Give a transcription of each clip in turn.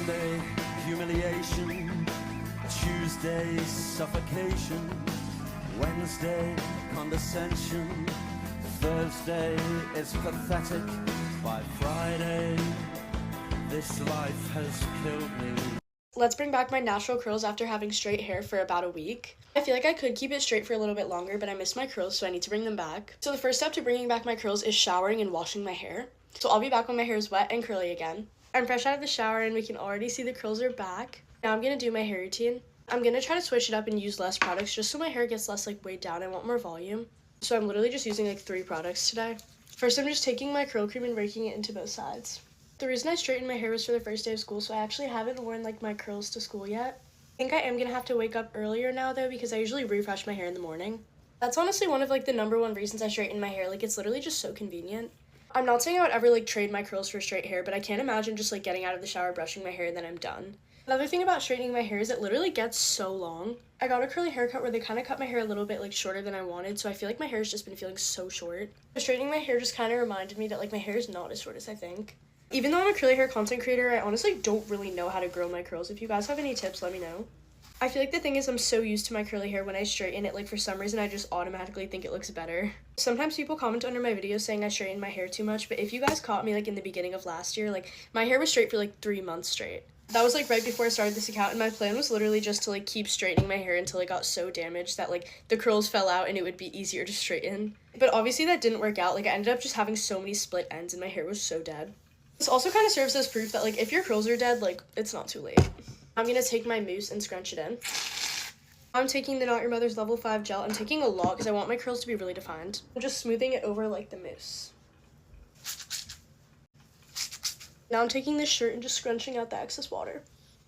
Monday, humiliation. Tuesday, suffocation. Wednesday, condescension. Thursday is pathetic. By Friday, this life has killed me. Let's bring back my natural curls after having straight hair for about a week. I feel like I could keep it straight for a little bit longer, but I miss my curls, so I need to bring them back. So the first step to bringing back my curls is showering and washing my hair. So I'll be back when my hair is wet and curly again. I'm fresh out of the shower and we can already see the curls are back. Now I'm gonna do my hair routine. I'm gonna try to switch it up and use less products just so my hair gets less weighed down. I want more volume. So I'm literally just using 3 products today. First, I'm just taking my curl cream and raking it into both sides. The reason I straightened my hair was for the first day of school, so I actually haven't worn my curls to school yet. I think I am gonna have to wake up earlier now though, because I usually refresh my hair in the morning. That's honestly one of the #1 reasons I straighten my hair. It's literally just so convenient. I'm not saying I would ever trade my curls for straight hair, but I can't imagine just getting out of the shower, brushing my hair, and then I'm done. Another thing about straightening my hair is it literally gets so long. I got a curly haircut where they kind of cut my hair a little bit shorter than I wanted, so I feel like my hair has just been feeling so short. Straightening my hair just kind of reminded me that my hair is not as short as I think. Even though I'm a curly hair content creator, I honestly don't really know how to grow my curls. If you guys have any tips, let me know. I feel like the thing is I'm so used to my curly hair, when I straighten it, for some reason I just automatically think it looks better. Sometimes people comment under my videos saying I straighten my hair too much, but if you guys caught me in the beginning of last year, my hair was straight for 3 months straight. That was right before I started this account, and my plan was literally just to keep straightening my hair until it got so damaged that the curls fell out and it would be easier to straighten. But obviously that didn't work out. I ended up just having so many split ends and my hair was so dead. This also kind of serves as proof that if your curls are dead, it's not too late. I'm gonna take my mousse and scrunch it in. I'm taking the Not Your Mother's Level 5 gel. I'm taking a lot because I want my curls to be really defined. I'm just smoothing it over the mousse. Now I'm taking this shirt and just scrunching out the excess water.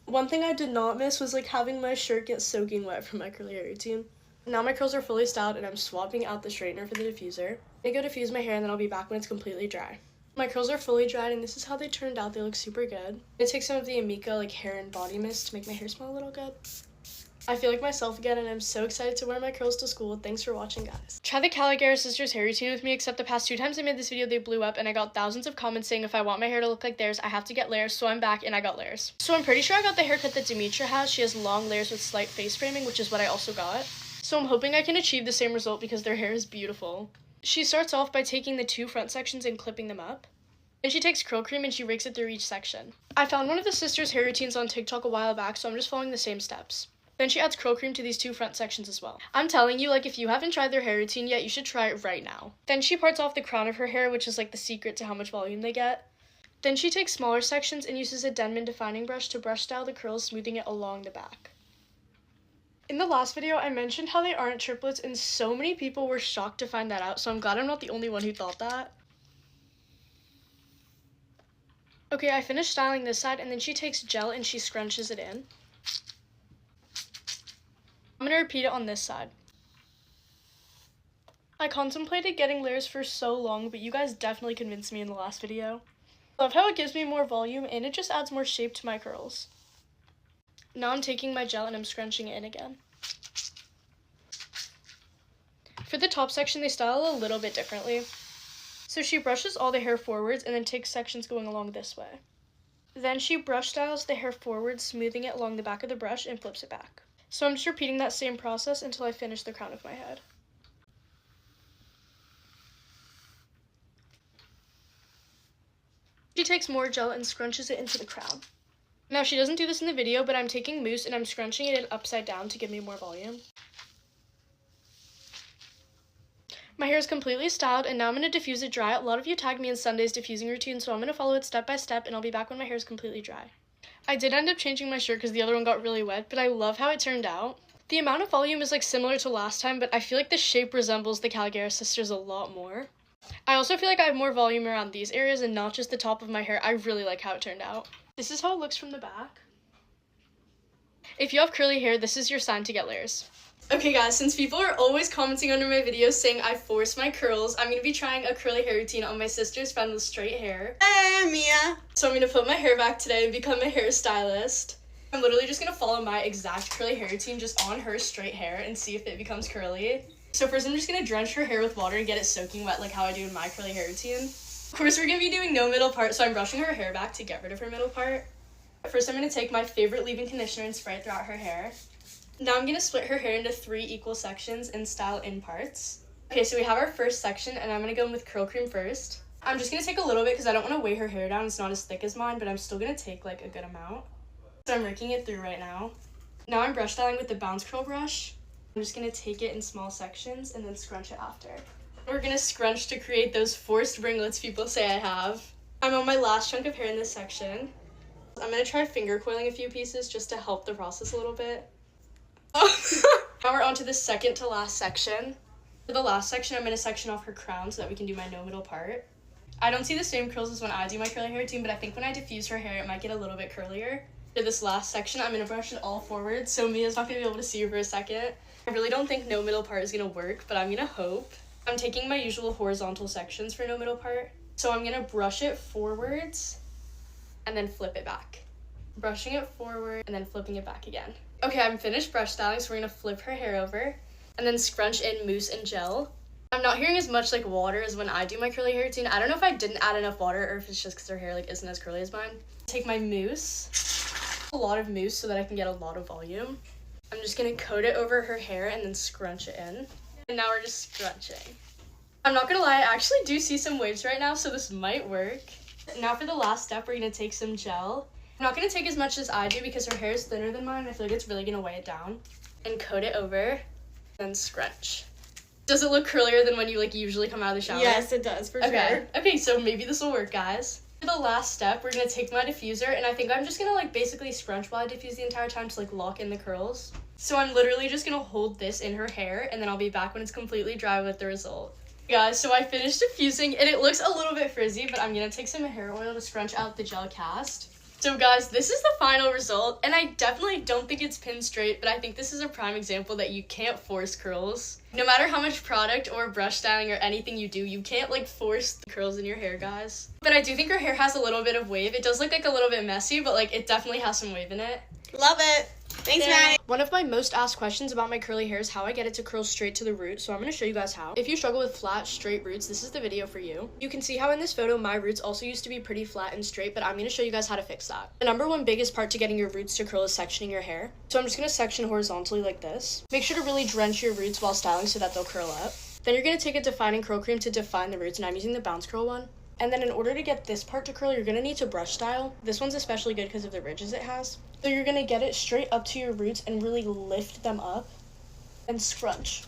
One thing I did not miss was having my shirt get soaking wet from my curly hair routine. Now my curls are fully styled and I'm swapping out the straightener for the diffuser. I'm gonna go diffuse my hair and then I'll be back when it's completely dry. My curls are fully dried and this is how they turned out. They look super good. I'm gonna take some of the Amika hair and body mist to make my hair smell a little good. I feel like myself again and I'm so excited to wear my curls to school. Thanks for watching, guys. Try the Compilation hair routine with me, except the past 2 times I made this video they blew up and I got thousands of comments saying if I want my hair to look like theirs, I have to get layers, so I'm back and I got layers. So I'm pretty sure I got the haircut that Demetra has. She has long layers with slight face framing, which is what I also got. So I'm hoping I can achieve the same result because their hair is beautiful. She starts off by taking the 2 front sections and clipping them up. Then she takes curl cream and she rakes it through each section. I found one of the sisters' hair routines on TikTok a while back, so I'm just following the same steps. Then she adds curl cream to these 2 front sections as well. I'm telling you, if you haven't tried their hair routine yet, you should try it right now. Then she parts off the crown of her hair, which is the secret to how much volume they get. Then she takes smaller sections and uses a Denman defining brush to brush style the curls, smoothing it along the back. In the last video, I mentioned how they aren't triplets, and so many people were shocked to find that out, so I'm glad I'm not the only one who thought that. Okay, I finished styling this side, and then she takes gel and she scrunches it in. I'm gonna repeat it on this side. I contemplated getting layers for so long, but you guys definitely convinced me in the last video. I love how it gives me more volume, and it just adds more shape to my curls. Now I'm taking my gel and I'm scrunching it in again. For the top section, they style a little bit differently. So she brushes all the hair forwards and then takes sections going along this way. Then she brush styles the hair forwards, smoothing it along the back of the brush and flips it back. So I'm just repeating that same process until I finish the crown of my head. She takes more gel and scrunches it into the crown. Now she doesn't do this in the video, but I'm taking mousse and I'm scrunching it in upside down to give me more volume. My hair is completely styled, and now I'm going to diffuse it dry. A lot of you tagged me in Sunday's diffusing routine, so I'm going to follow it step by step, and I'll be back when my hair is completely dry. I did end up changing my shirt because the other one got really wet, but I love how it turned out. The amount of volume is similar to last time, but I feel like the shape resembles the Compilation sisters a lot more. I also feel like I have more volume around these areas and not just the top of my hair. I really like how it turned out. This is how it looks from the back. If you have curly hair, this is your sign to get layers. Okay guys, since people are always commenting under my videos saying I force my curls, I'm going to be trying a curly hair routine on my sister's friend with straight hair. Hey, Mia! So I'm going to put my hair back today and become a hairstylist. I'm literally just going to follow my exact curly hair routine just on her straight hair and see if it becomes curly. So first I'm just going to drench her hair with water and get it soaking wet like how I do in my curly hair routine. Of course we're going to be doing no middle part, so I'm brushing her hair back to get rid of her middle part. First, I'm going to take my favorite leave-in conditioner and spray it throughout her hair. Now I'm going to split her hair into 3 equal sections and style in parts. Okay, so we have our first section, and I'm going to go in with curl cream first. I'm just going to take a little bit because I don't want to weigh her hair down. It's not as thick as mine, but I'm still going to take like a good amount. So I'm raking it through right now. Now I'm brush styling with the bounce curl brush. I'm just going to take it in small sections and then scrunch it after. We're going to scrunch to create those forced ringlets people say I have. I'm on my last chunk of hair in this section. I'm going to try finger coiling a few pieces just to help the process a little bit. Now we're on to the second to last section. For the last section, I'm going to section off her crown so that we can do my no middle part. I don't see the same curls as when I do my curly hair routine, but I think when I diffuse her hair, it might get a little bit curlier. For this last section, I'm going to brush it all forward, so Mia's not going to be able to see her for a second. I really don't think no middle part is going to work, but I'm going to hope. I'm taking my usual horizontal sections for no middle part, so I'm going to brush it forwards and then flip it back. Brushing it forward and then flipping it back again. Okay, I'm finished brush styling, so we're going to flip her hair over and then scrunch in mousse and gel. I'm not hearing as much like water as when I do my curly hair routine. I don't know if I didn't add enough water or if it's just because her hair like isn't as curly as mine. Take my mousse, a lot of mousse so that I can get a lot of volume. I'm just going to coat it over her hair and then scrunch it in. And now we're just scrunching. I'm not going to lie, I actually do see some waves right now, so this might work. Now for the last step, we're going to take some gel. I'm not going to take as much as I do because her hair is thinner than mine. I feel like it's really going to weigh it down. And coat it over, then scrunch. Does it look curlier than when you like usually come out of the shower? Yes, it does, for sure. Okay, so maybe this will work, guys. For the last step, we're going to take my diffuser, and I think I'm just going to like basically scrunch while I diffuse the entire time to like lock in the curls. So I'm literally just going to hold this in her hair, and then I'll be back when it's completely dry with the result. Guys, so I finished diffusing, and it looks a little bit frizzy, but I'm going to take some hair oil to scrunch out the gel cast. So guys, this is the final result, and I definitely don't think it's pin straight, but I think this is a prime example that you can't force curls. No matter how much product or brush styling or anything you do, you can't like force the curls in your hair, guys. But I do think her hair has a little bit of wave. It does look like a little bit messy, but like it definitely has some wave in it. Love it. Thanks, Maddie. One of my most asked questions about my curly hair is how I get it to curl straight to the root, so I'm going to show you guys how. If you struggle with flat, straight roots, this is the video for you. You can see how in this photo my roots also used to be pretty flat and straight, but I'm going to show you guys how to fix that. The number one biggest part to getting your roots to curl is sectioning your hair. So I'm just going to section horizontally like this. Make sure to really drench your roots while styling so that they'll curl up. Then you're going to take a defining curl cream to define the roots, and I'm using the bounce curl one. And then in order to get this part to curl, you're going to need to brush style. This one's especially good because of the ridges it has. So you're going to get it straight up to your roots and really lift them up and scrunch.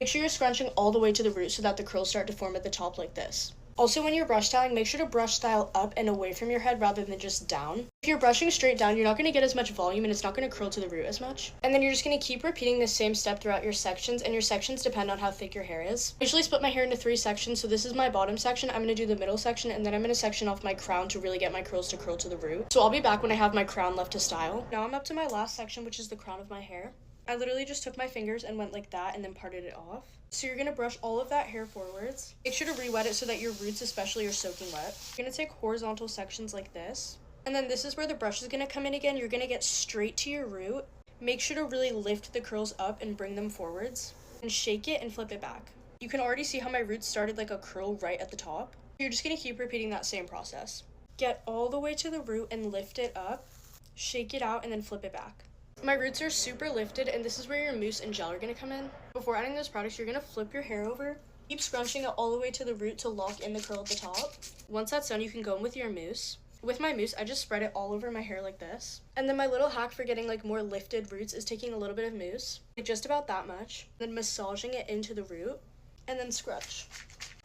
Make sure you're scrunching all the way to the root so that the curls start to form at the top like this. Also, when you're brush styling, make sure to brush style up and away from your head rather than just down. If you're brushing straight down, you're not going to get as much volume and it's not going to curl to the root as much. And then you're just going to keep repeating the same step throughout your sections, and your sections depend on how thick your hair is. I usually split my hair into 3 sections, so this is my bottom section. I'm going to do the middle section, and then I'm going to section off my crown to really get my curls to curl to the root. So I'll be back when I have my crown left to style. Now I'm up to my last section, which is the crown of my hair. I literally just took my fingers and went like that and then parted it off. So you're going to brush all of that hair forwards. Make sure to re-wet it so that your roots especially are soaking wet. You're going to take horizontal sections like this. And then this is where the brush is going to come in again. You're going to get straight to your root. Make sure to really lift the curls up and bring them forwards. And shake it and flip it back. You can already see how my roots started like a curl right at the top. You're just going to keep repeating that same process. Get all the way to the root and lift it up. Shake it out and then flip it back. My roots are super lifted, and this is where your mousse and gel are going to come in. Before adding those products, you're going to flip your hair over. Keep scrunching it all the way to the root to lock in the curl at the top. Once that's done, you can go in with your mousse. With my mousse, I just spread it all over my hair like this. And then my little hack for getting like more lifted roots is taking a little bit of mousse, like just about that much, then massaging it into the root, and then scrunch.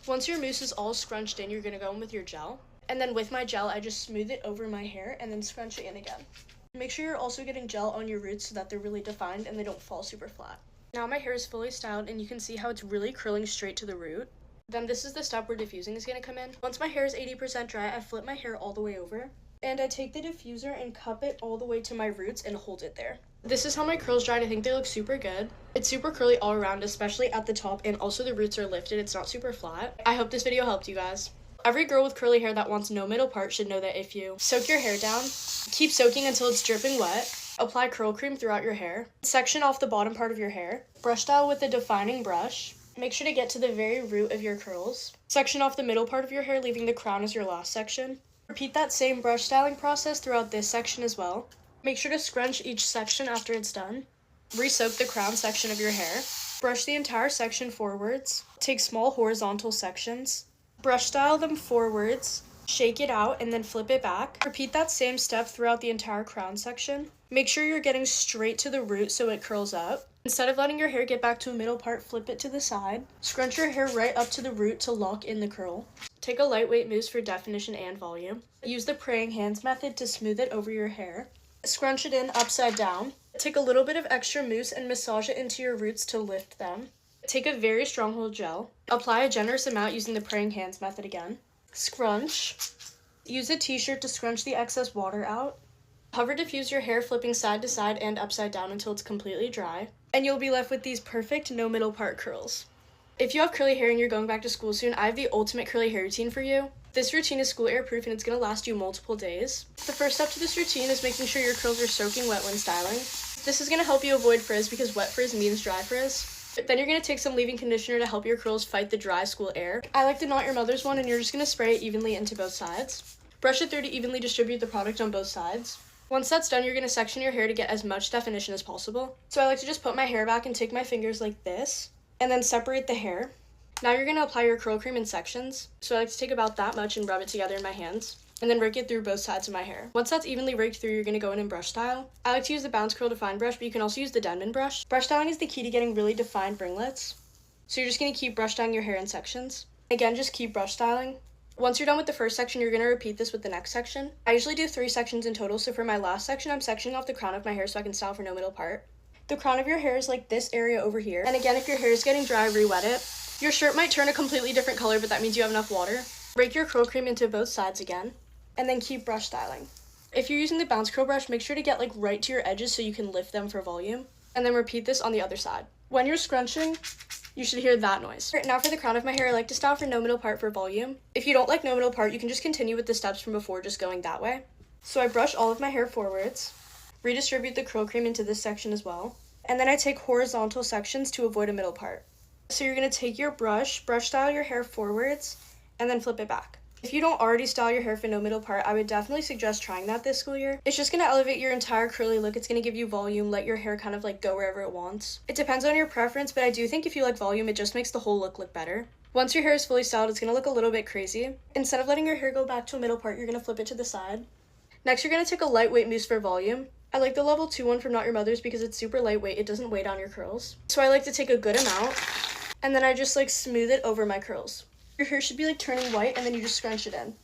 Once your mousse is all scrunched in, you're going to go in with your gel. And then with my gel, I just smooth it over my hair and then scrunch it in again. Make sure you're also getting gel on your roots so that they're really defined and they don't fall super flat. Now my hair is fully styled, and you can see how it's really curling straight to the root. Then this is the step where diffusing is going to come in. Once my hair is 80% dry, I flip my hair all the way over. And I take the diffuser and cup it all the way to my roots and hold it there. This is how my curls dried. I think they look super good. It's super curly all around, especially at the top, and also the roots are lifted. It's not super flat. I hope this video helped you guys. Every girl with curly hair that wants no middle part should know that if you soak your hair down, keep soaking until it's dripping wet, apply curl cream throughout your hair, section off the bottom part of your hair, brush style with a defining brush, make sure to get to the very root of your curls, section off the middle part of your hair, leaving the crown as your last section, Repeat that same brush styling process throughout this section as well. Make sure to scrunch each section after it's done. Re-soak the crown section of your hair. Brush the entire section forwards. Take small horizontal sections. Brush style them forwards. Shake it out and then flip it back. Repeat that same step throughout the entire crown section. Make sure you're getting straight to the root so it curls up. Instead of letting your hair get back to a middle part, flip it to the side. Scrunch your hair right up to the root to lock in the curl. Take a lightweight mousse for definition and volume. Use the praying hands method to smooth it over your hair. Scrunch it in upside down. Take a little bit of extra mousse and massage it into your roots to lift them. Take a very strong hold gel. Apply a generous amount using the praying hands method again. Scrunch. Use a t-shirt to scrunch the excess water out. Hover diffuse your hair, flipping side to side and upside down until it's completely dry. And you'll be left with these perfect no middle part curls. If you have curly hair and you're going back to school soon, I have the ultimate curly hair routine for you. This routine is school air proof and it's going to last you multiple days. The first step to this routine is making sure your curls are soaking wet when styling. This is going to help you avoid frizz because wet frizz means dry frizz. Then you're going to take some leave-in conditioner to help your curls fight the dry school air. I like the Not Your Mother's one, and you're just going to spray it evenly into both sides. Brush it through to evenly distribute the product on both sides. Once that's done, you're going to section your hair to get as much definition as possible. So I like to just put my hair back and take my fingers like this, and then separate the hair. Now you're going to apply your curl cream in sections. So I like to take about that much and rub it together in my hands, and then rake it through both sides of my hair. Once that's evenly raked through, you're going to go in and brush style. I like to use the Bounce Curl Define brush, but you can also use the Denman brush. Brush styling is the key to getting really defined ringlets. So you're just going to keep brush styling your hair in sections. Again, just keep brush styling. Once you're done with the first section, you're going to repeat this with the next section. I usually do 3 sections in total, so for my last section, I'm sectioning off the crown of my hair so I can style for no middle part. The crown of your hair is like this area over here. And again, if your hair is getting dry, re-wet it. Your shirt might turn a completely different color, but that means you have enough water. Rake your curl cream into both sides again, and then keep brush styling. If you're using the Bounce Curl brush, make sure to get like right to your edges so you can lift them for volume. And then repeat this on the other side. When you're scrunching, you should hear that noise. Now for the crown of my hair, I like to style for no middle part for volume. If you don't like no middle part, you can just continue with the steps from before, just going that way. So I brush all of my hair forwards, redistribute the curl cream into this section as well, and then I take horizontal sections to avoid a middle part. So you're going to take your brush style your hair forwards, and then flip it back. If you don't already style your hair for no middle part, I would definitely suggest trying that this school year. It's just going to elevate your entire curly look. It's going to give you volume, let your hair kind of like go wherever it wants. It depends on your preference, but I do think if you like volume, it just makes the whole look better. Once your hair is fully styled, it's going to look a little bit crazy. Instead of letting your hair go back to a middle part, you're going to flip it to the side. Next, you're going to take a lightweight mousse for volume. I like the level 2 one from Not Your Mother's because it's super lightweight. It doesn't weigh down your curls. So I like to take a good amount, and then I just like smooth it over my curls. Your hair should be like turning white, and then you just scrunch it in.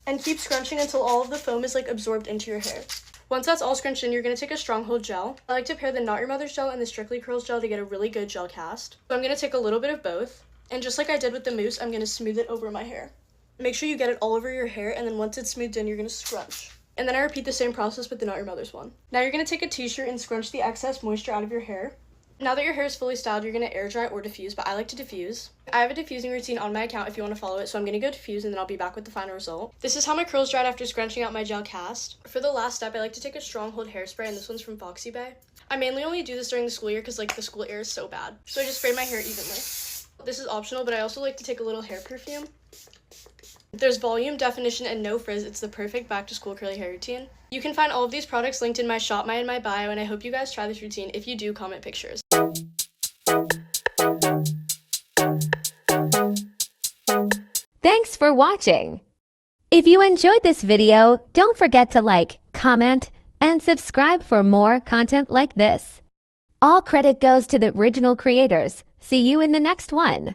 And keep scrunching until all of the foam is like absorbed into your hair. Once that's all scrunched in, you're going to take a stronghold gel. I like to pair the Not Your Mother's gel and the Strictly Curls gel to get a really good gel cast. So I'm going to take a little bit of both, and just like I did with the mousse, I'm going to smooth it over my hair. Make sure you get it all over your hair, and then once it's smoothed in, you're going to scrunch. And then I repeat the same process with the Not Your Mother's one. Now you're going to take a t-shirt and scrunch the excess moisture out of your hair. Now that your hair is fully styled, you're going to air dry or diffuse, but I like to diffuse. I have a diffusing routine on my account if you want to follow it, so I'm going to go diffuse and then I'll be back with the final result. This is how my curls dried after scrunching out my gel cast. For the last step, I like to take a stronghold hairspray, and this one's from Foxy Bay. I mainly only do this during the school year because like the school air is so bad. So I just spray my hair evenly. This is optional, but I also like to take a little hair perfume. There's volume, definition, and no frizz. It's the perfect back-to-school curly hair routine. You can find all of these products linked in my shop, in my bio, and I hope you guys try this routine. If you do, comment pictures. Thanks for watching. If you enjoyed this video, don't forget to like, comment, and subscribe for more content like this. All credit goes to the original creators. See you in the next one.